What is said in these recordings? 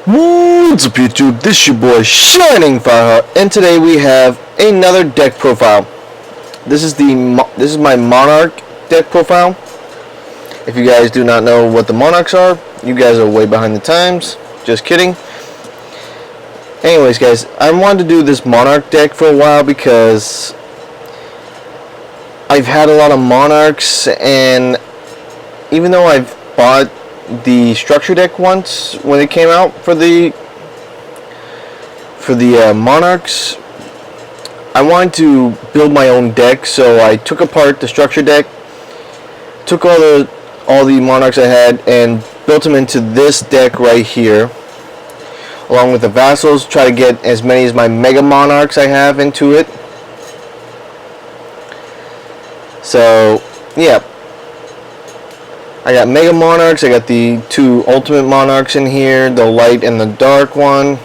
What's up, YouTube? This is your boy Shining Fireheart, and today we have another deck profile. This is my Monarch deck profile. If you guys do not know what the Monarchs are, you guys are way behind the times. Just kidding. Anyways, guys, I wanted to do this Monarch deck for a while because I've had a lot of Monarchs, and even though I've bought the structure deck once when it came out for the Monarchs, I wanted to build my own deck, so I took apart the structure deck, took all the Monarchs I had and built them into this deck right here, along with the vassals. Try to get as many as my Mega Monarchs I have into it. So yeah, I got Mega Monarchs, I got the two Ultimate Monarchs in here, the light and the dark one.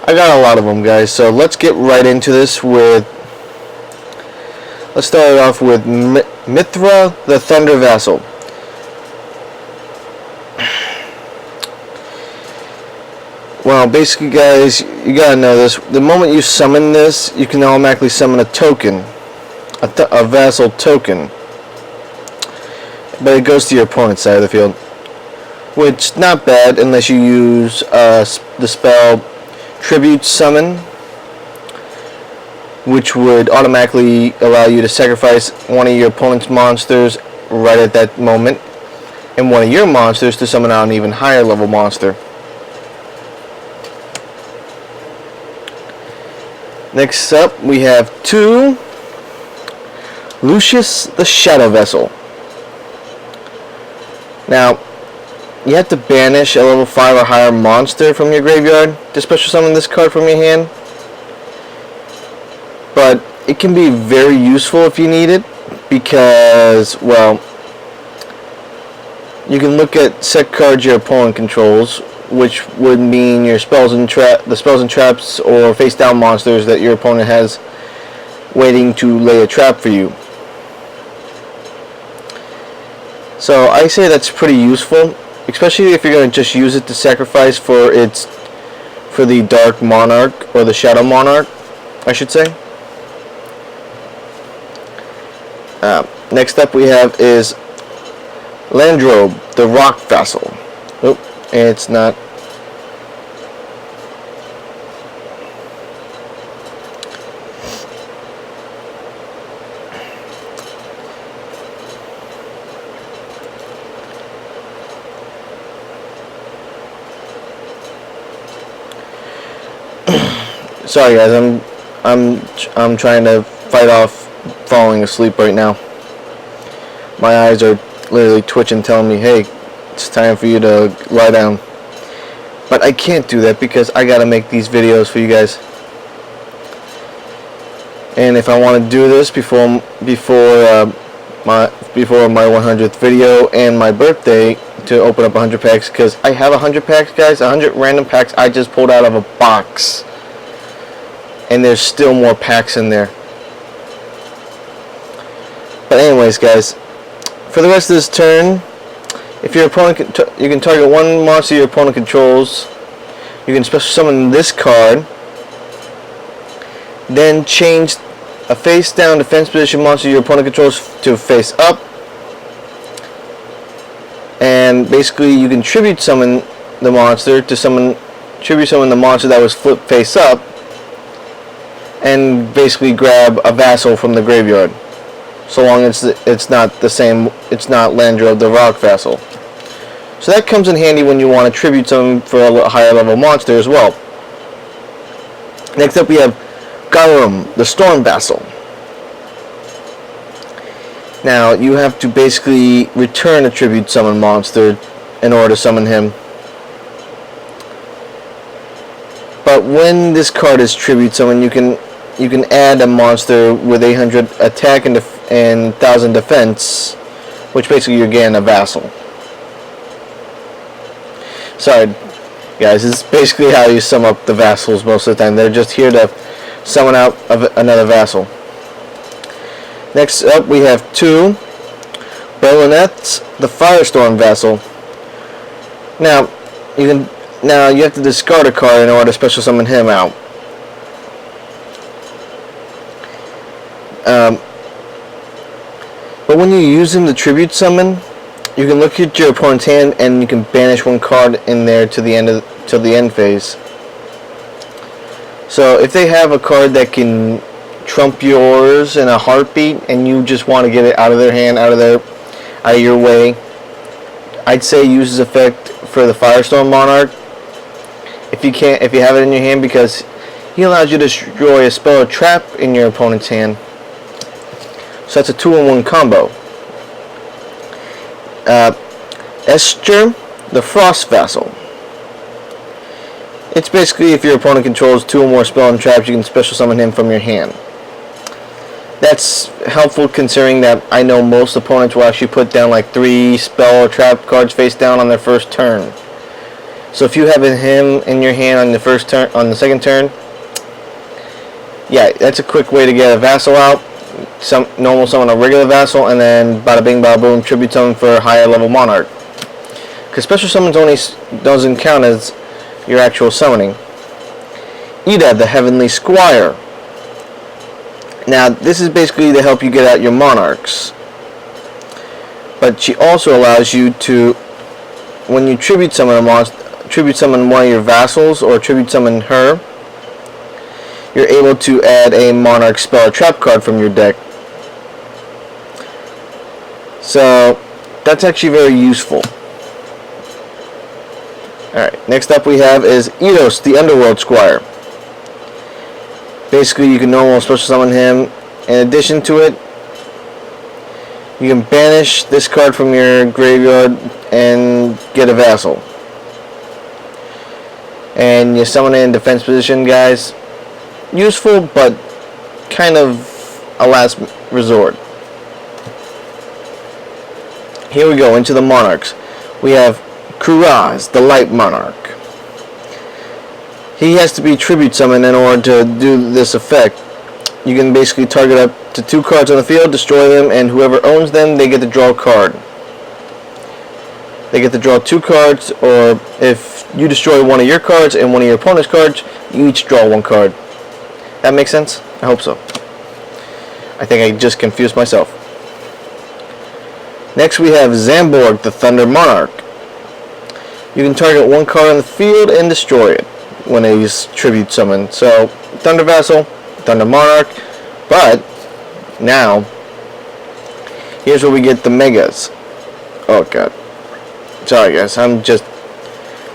I got a lot of them, guys, so let's get right into this let's start off with Mithra, the Thunder Vassal. Well, basically, guys, you gotta know this. The moment you summon this, you can automatically summon a token, a vassal token. But it goes to your opponent's side of the field, which not bad unless you use the spell Tribute Summon, which would automatically allow you to sacrifice one of your opponent's monsters right at that moment, and one of your monsters to summon out an even higher level monster. Next up, we have two Lucius the Shadow Vessel. Now, you have to banish a level 5 or higher monster from your graveyard to special summon this card from your hand. But it can be very useful if you need it, because, well, you can look at set cards your opponent controls, which would mean your the spells and traps or face down monsters that your opponent has waiting to lay a trap for you. So I say that's pretty useful, especially if you're going to just use it to sacrifice for the Dark Monarch, or the Shadow Monarch, I should say. Next up we have is Landrobe, the Rock Vassal. Oh, it's not. Sorry, guys. I'm trying to fight off falling asleep right now. My eyes are literally twitching, telling me, "Hey, it's time for you to lie down." But I can't do that because I gotta make these videos for you guys. And if I want to do this before my 100th video and my birthday, to open up 100 packs, because I have 100 packs, guys. 100 random packs I just pulled out of a box. And there's still more packs in there. But anyways, guys, for the rest of this turn, if your opponent you can target one monster your opponent controls, you can special summon this card, then change a face down defense position monster your opponent controls to face up, and basically you can tribute summon the monster to tribute summon the monster that was flipped face up, and basically grab a vassal from the graveyard, so long as it's not Landrobe the Rock Vassal. So that comes in handy when you want to tribute some for a higher level monster as well. Next up we have Garum, the Storm Vassal. Now you have to basically return a tribute summon monster in order to summon him. But when this card is tribute summon, you can add a monster with 800 attack and 1000 defense, which basically you're getting a vassal. Sorry, guys, this is basically how you sum up the vassals most of the time. They're just here to summon out another vassal. Next up, we have two Berlinette's, the Firestorm Vassal. Now, you can Now you have to discard a card in order to special summon him out. But when you use him to tribute summon, you can look at your opponent's hand and you can banish one card in there to the end phase. So if they have a card that can trump yours in a heartbeat and you just want to get it out of their hand, out of your way, I'd say use his effect for the Firestorm Monarch. If you have it in your hand, because he allows you to destroy a spell or trap in your opponent's hand. So that's a 2-in-1 combo. Esther, the Frost Vassal. It's basically if your opponent controls 2 or more spell and traps, you can special summon him from your hand. That's helpful considering that I know most opponents will actually put down like 3 spell or trap cards face down on their first turn. So if you have him in your hand on the second turn, yeah, that's a quick way to get a vassal out. Normal summon a regular vassal, and then bada bing bada boom, tribute summon for a higher level monarch. Because special summons only doesn't count as your actual summoning. Ida, the Heavenly Squire. Now this is basically to help you get out your monarchs, but she also allows you to, when you tribute summon a monster, tribute summon one of your vassals or tribute summon her, you're able to add a monarch spell or trap card from your deck. So that's actually very useful. Alright, next up we have is Eidos, the Underworld Squire. Basically you can normal special summon him. In addition to it, you can banish this card from your graveyard and get a vassal. And you summon it in defense position, guys. Useful, but kind of a last resort. Here we go, into the Monarchs. We have Kuraz, the Light Monarch. He has to be tribute summoned in order to do this effect. You can basically target up to 2 cards on the field, destroy them, and whoever owns them, they get to draw a card. They get to draw 2 cards, or if you destroy one of your cards and one of your opponent's cards, you each draw 1 card. That makes sense? I hope so. I think I just confused myself. Next we have Zamborg, the Thunder Monarch. You can target 1 card on the field and destroy it when he's tribute summoned. So, Thunder Vassal, Thunder Monarch, but now, here's where we get the Megas. Oh god. Sorry guys,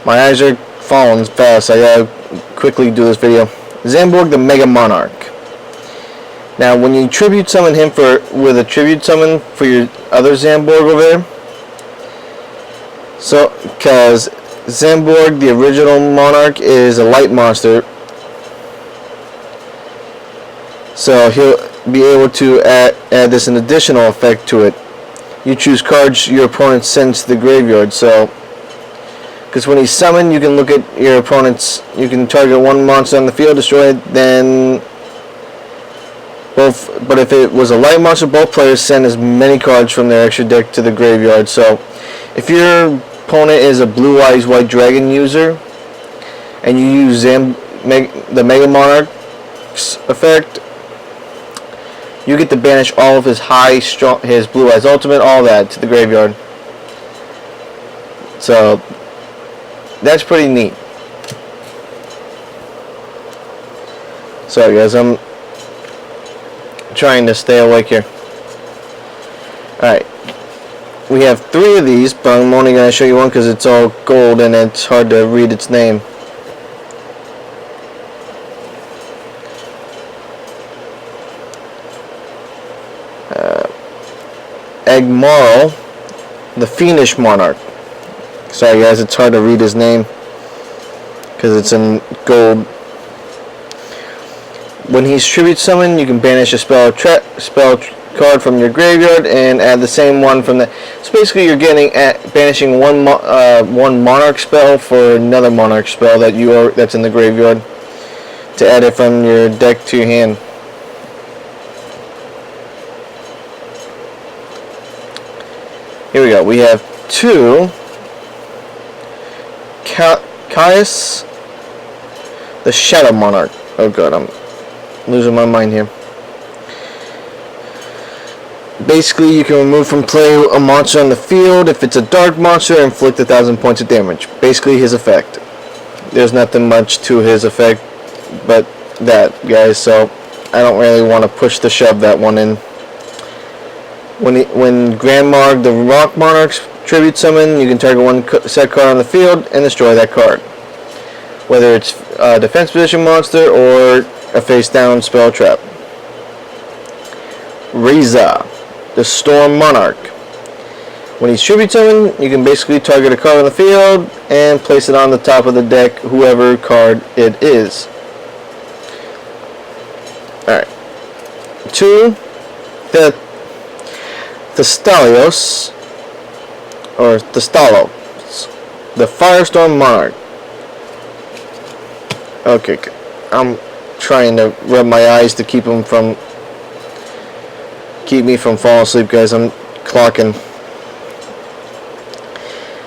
my eyes are falling fast. I gotta quickly do this video. Zamborg, the Mega Monarch. Now, when you tribute summon him with a tribute summon for your other Zamborg over there, so, because Zamborg, the original Monarch, is a light monster, so he'll be able to add this an additional effect to it. You choose cards your opponent sends to the graveyard, so, because when he's summoned, you can look at your opponent's, you can target 1 monster on the field, destroy it, then but if it was a light monster, both players send as many cards from their extra deck to the graveyard. So if your opponent is a Blue Eyes White Dragon user and you use the Mega Monarch's effect, you get to banish all of his his Blue Eyes Ultimate, all that to the graveyard. So that's pretty neat. Sorry guys, I'm trying to stay awake here. Alright, we have 3 of these, but I'm only going to show you one because it's all gold and it's hard to read its name. Agmarl, the Fiendish Monarch. Sorry guys, it's hard to read his name because it's in gold. When he's tribute summoned, you can banish a spell card from your graveyard and add the same one from the. So basically, you're banishing one Monarch spell for another Monarch spell that's in the graveyard to add it from your deck to your hand. Here we go. We have 2 Caius, the Shadow Monarch. Oh god, I'm losing my mind here. Basically, you can remove from play a monster on the field. If it's a dark monster, inflict 1,000 points of damage. Basically, his effect. There's nothing much to his effect but that, guys, so I don't really want to push the shove that one in. When Grand Marg, the Rock Monarchs, tribute summon, you can target one set card on the field and destroy that card. Whether it's a defense position monster or a face down spell trap. Reza, the Storm Monarch. When he's tribute summoned, you can basically target a card on the field and place it on the top of the deck, whoever card it is. Alright. 2, the Thestalios, or Thestalos, the Firestorm Monarch. Okay, I'm trying to rub my eyes to keep me from falling asleep, guys. I'm clocking.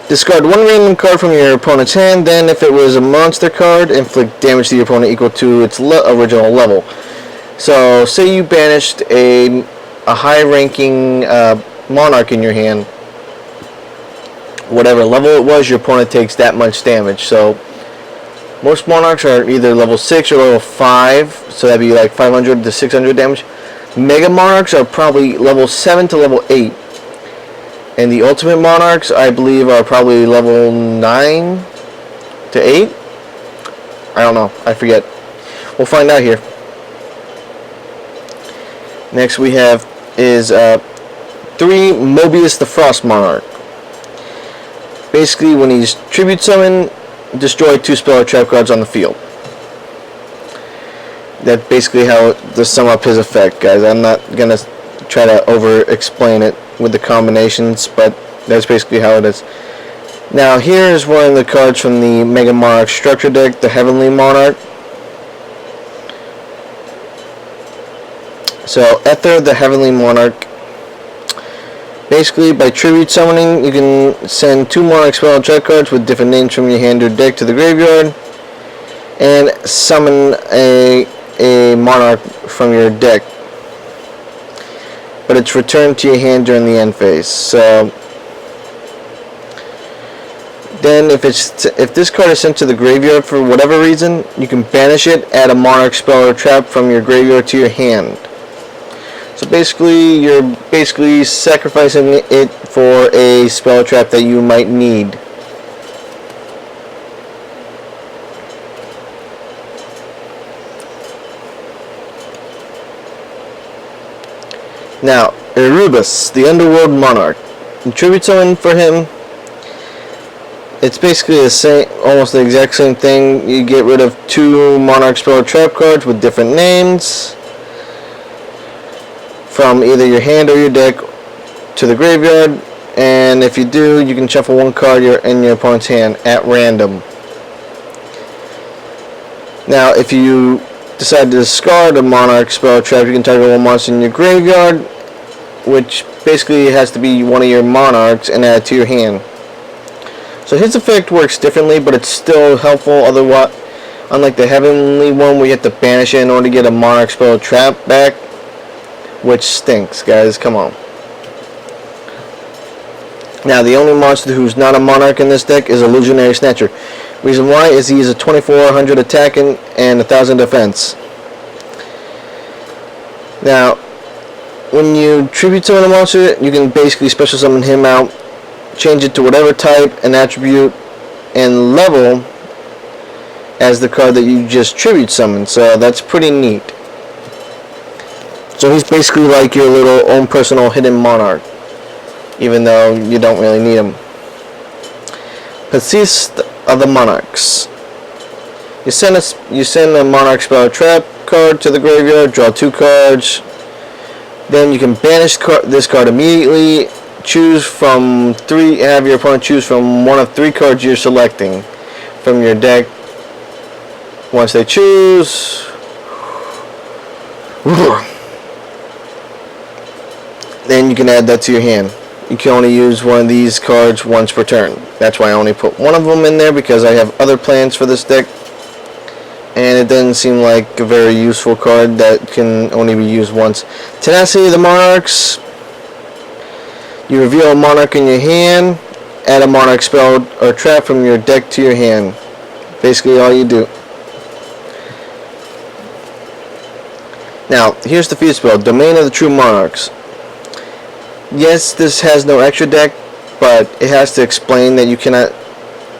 Discard one random card from your opponent's hand, then if it was a monster card, inflict damage to your opponent equal to its original level. So, say you banished a high-ranking Monarch in your hand. Whatever level it was, your opponent takes that much damage. So, most Monarchs are either level 6 or level 5, so that'd be like 500 to 600 damage. Mega Monarchs are probably level 7 to level 8. And the Ultimate Monarchs, I believe, are probably level 9 to 8. I don't know. I forget. We'll find out here. Next we have is 3 Mobius the Frost Monarch. Basically, when he's tribute summoned, destroy 2 spell or trap cards on the field. That's basically how to sum up his effect, guys. I'm not gonna try to over-explain it with the combinations, but that's basically how it is. Now, here is one of the cards from the Mega Monarch structure deck, the Heavenly Monarch. So, Ether, the Heavenly Monarch. Basically, by tribute summoning, you can send 2 Monarch spell and trap cards with different names from your hand or deck to the graveyard, and summon a Monarch from your deck. But it's returned to your hand during the end phase. So then if this card is sent to the graveyard for whatever reason, you can banish it, add a Monarch spell or trap from your graveyard to your hand. So basically, you're sacrificing it for a spell or trap that you might need. Now, Erebus, the Underworld Monarch. In tribute summon for him, it's basically the same, almost the exact same thing. You get rid of 2 Monarch spell or trap cards with different names from either your hand or your deck to the graveyard, and if you do, you can shuffle 1 card in your opponent's hand at random. Now, if you decide to discard a Monarch spell or trap, you can target 1 monster in your graveyard, which basically has to be one of your Monarchs, and add it to your hand. So his effect works differently, but it's still helpful. Otherwise, unlike the Heavenly one, where you have to banish it in order to get a Monarch spell or trap back, which stinks, guys. Come on. Now, the only monster who's not a Monarch in this deck is Illusionary Snatcher. Reason why is he is a 2400 attack and 1000 defense. Now, when you tribute summon a monster, you can basically special summon him out, change it to whatever type and attribute and level as the card that you just tribute summoned. So that's pretty neat. So he's basically like your little own personal hidden Monarch, even though you don't really need him. Persist of the Monarchs. You send a Monarch spell or trap card to the graveyard, draw 2 cards. Then you can banish this card immediately. Choose from 3. Have your opponent choose from one of 3 cards you're selecting from your deck. Once they choose, then you can add that to your hand. you can only use one of these cards once per turn. That's why I only put one of them in there, because I have other plans for this deck, and it doesn't seem like a very useful card that can only be used once. Tenacity of the Monarchs. You reveal a Monarch in your hand, add a Monarch spell or trap from your deck to your hand. Basically all you do. Now, here's the feat spell, Domain of the True Monarchs. Yes, this has no extra deck, but it has to explain that you cannot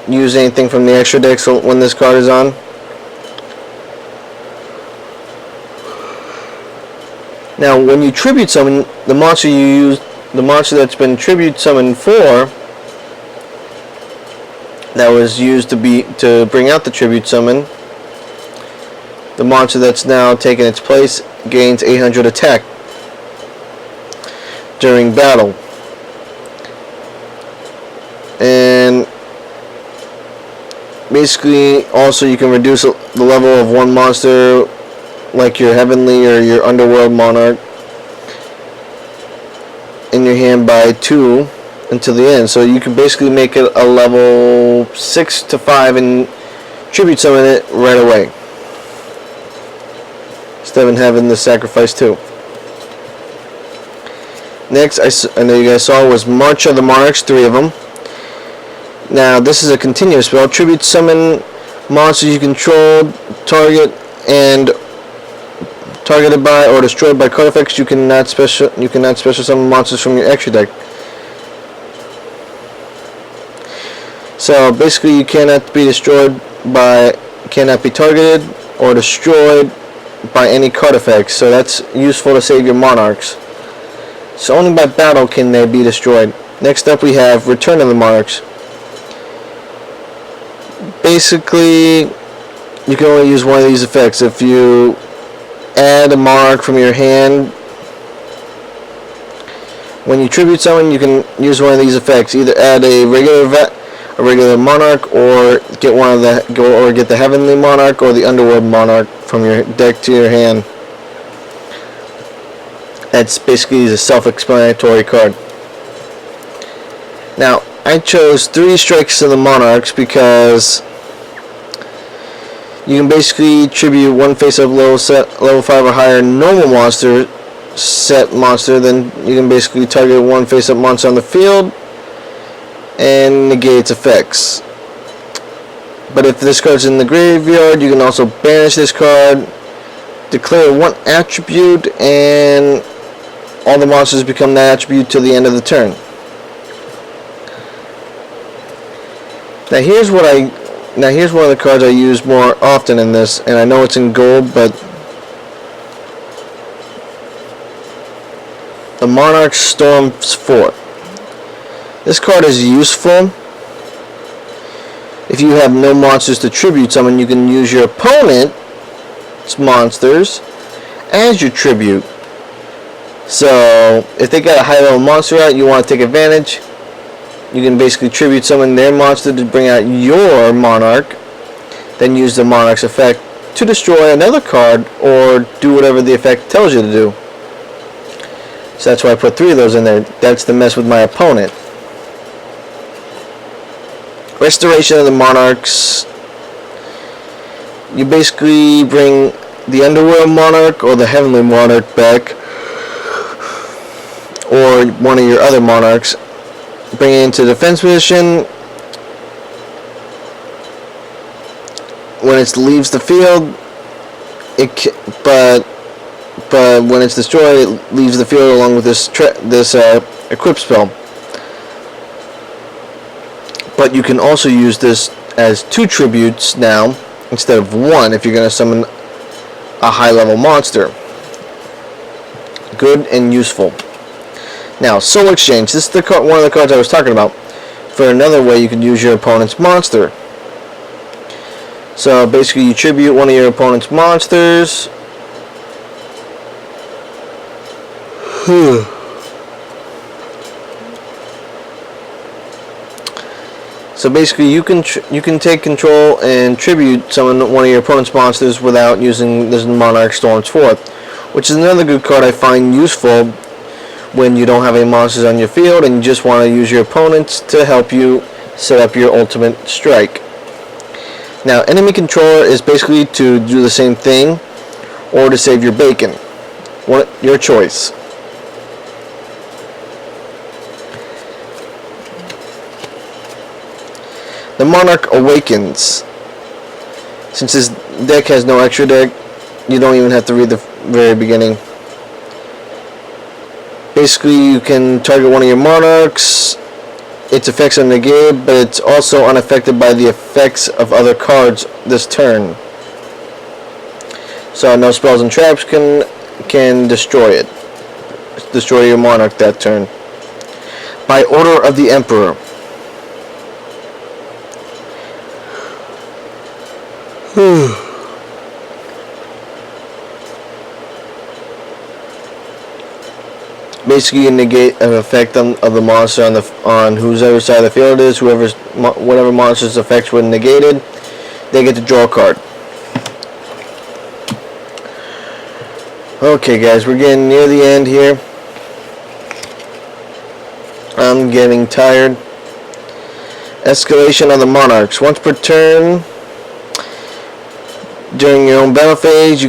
use anything from the extra deck so when this card is on. Now, when you tribute summon, the monster you use, the monster that's been tribute summoned for, that was used to bring out the tribute summon, the monster that's now taken its place gains 800 attack during battle. And basically also you can reduce the level of one monster, like your Heavenly or your Underworld Monarch, in your hand by 2 until the end. So you can basically make it a level 6 to 5 and tribute summon it right away, instead of having to sacrifice 2. Next, I know you guys saw, was March of the Monarchs, 3 of them. Now, this is a continuous spell. Tribute summon monsters you control, targeted by or destroyed by card effects. You cannot special summon monsters from your extra deck. So basically, you cannot be targeted or destroyed by any card effects. So that's useful to save your Monarchs. So only by battle can they be destroyed. Next up, we have Return of the Monarchs. Basically, you can only use one of these effects. If you add a Monarch from your hand, when you tribute someone, you can use one of these effects. Either add a regular Monarch, or get the Heavenly Monarch or the Underworld Monarch from your deck to your hand. That's basically a self-explanatory card. Now, I chose 3 strikes of the Monarchs because you can basically tribute one face-up level 5 or higher normal monster set monster. Then you can basically target one face-up monster on the field and negate its effects. But if this card's in the graveyard, you can also banish this card, declare one attribute, and all the monsters become that attribute till the end of the turn. Now here's one of the cards I use more often in this, and I know it's in gold, but the Monarch Storm's Fort. This card is useful if you have no monsters to tribute summon. You can use your opponent's monsters as your tribute. So if they got a high level monster out, you want to take advantage, you can basically tribute summon their monster to bring out your Monarch, then use the Monarch's effect to destroy another card or do whatever the effect tells you to do. So that's why I put 3 of those in there. That's to mess with my opponent. Restoration of the Monarchs. You basically bring the Underworld Monarch or the Heavenly Monarch back, or one of your other Monarchs. Bring it into defense position. When it leaves the field, but when it's destroyed, it leaves the field along with this equip spell. But you can also use this as 2 tributes now instead of 1 if you're going to summon a high level monster. Good and useful. Now, Soul Exchange. This is one of the cards I was talking about. For another way you can use your opponent's monster. So basically you tribute one of your opponent's monsters. So basically you can take control and tribute summon one of your opponent's monsters without using this Monarch Storm's Fort, which is another good card I find useful when you don't have any monsters on your field and you just want to use your opponents to help you set up your ultimate strike. Now, enemy controller is basically to do the same thing or to save your bacon. Your choice. The Monarch awakens. Since this deck has no extra deck, you don't even have to read the very beginning. Basically, you can target one of your Monarchs. Its effects are negated, but it's also unaffected by the effects of other cards this turn. So no spells and traps can destroy it. Destroy your Monarch that turn. By order of the Emperor. Basically, you negate an effect of the monster on whoever side of the field it is. Whatever monster's effects were negated, they get to draw a card. Okay, guys, we're getting near the end here. I'm getting tired. Escalation of the Monarchs. Once per turn, during your own battle phase, you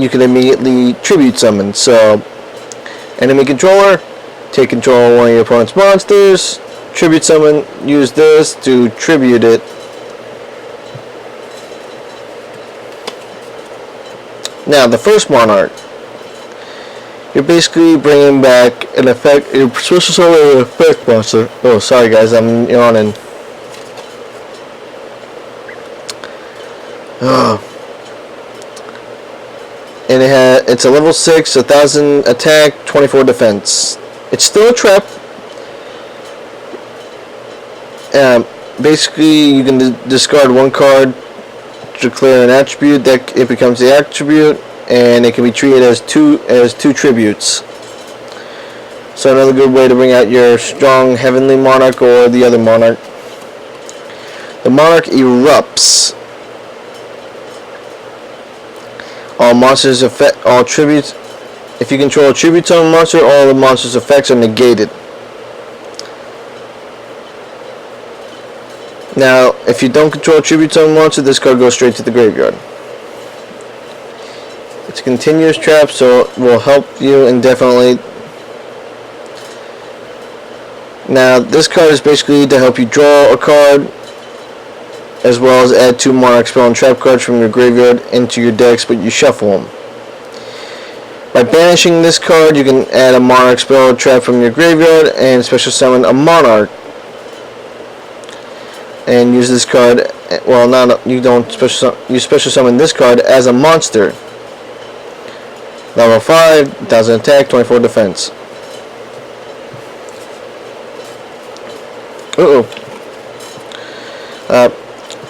can immediately tribute summon. So, enemy controller, take control of one of your opponent's monsters, tribute summon, use this to tribute it. Now, the first Monarch, you're basically bringing back an effect, you're supposed to summon an effect monster. Oh, sorry guys, I'm yawning. And it's a level 6, 1000 attack, 24 defense. It's still a trap. Basically, you can discard one card to declare an attribute. That it becomes the attribute, and it can be treated as two tributes. So another good way to bring out your strong Heavenly Monarch or the other Monarch. The Monarch erupts. All monsters affect all tributes. If you control a tribute to a monster, all the monster's effects are negated. Now, if you don't control a tribute to a monster, this card goes straight to the graveyard. It's a continuous trap, so it will help you indefinitely. Now, this card is basically to help you draw a card, as well as add 2 Monarch spell and trap cards from your graveyard into your decks, but you shuffle them. By banishing this card, you can add a Monarch spell or trap from your graveyard and special summon a Monarch. And use this card, well, you special summon this card as a monster. Level 5, 1000 attack, 24 defense.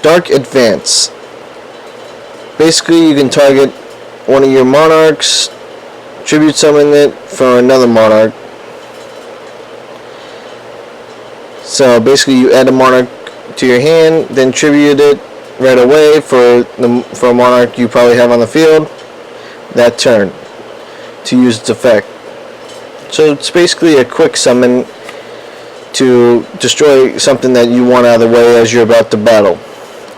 Dark Advance. Basically, you can target one of your Monarchs, tribute summon it for another Monarch. So basically, you add a Monarch to your hand, then tribute it right away for a Monarch you probably have on the field that turn to use its effect. So it's basically a quick summon to destroy something that you want out of the way as you're about to battle.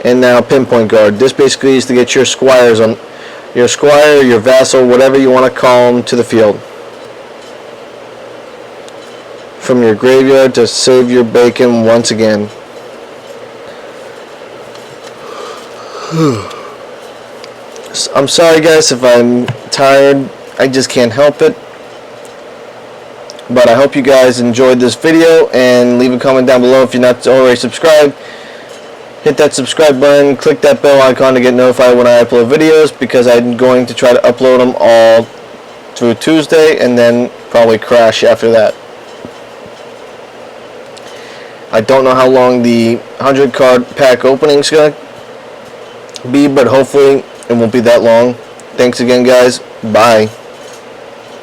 And now Pinpoint Guard. This basically is to get your squires on your squire, your vassal, whatever you want to call them, to the field from your graveyard to save your bacon once again. I'm sorry guys if I'm tired, I just can't help it. But I hope you guys enjoyed this video, and leave a comment down below if you're not already subscribed. Hit that subscribe button, click that bell icon to get notified when I upload videos, because I'm going to try to upload them all through Tuesday and then probably crash after that. I don't know how long the 100 card pack opening is going to be, but hopefully it won't be that long. Thanks again guys. Bye.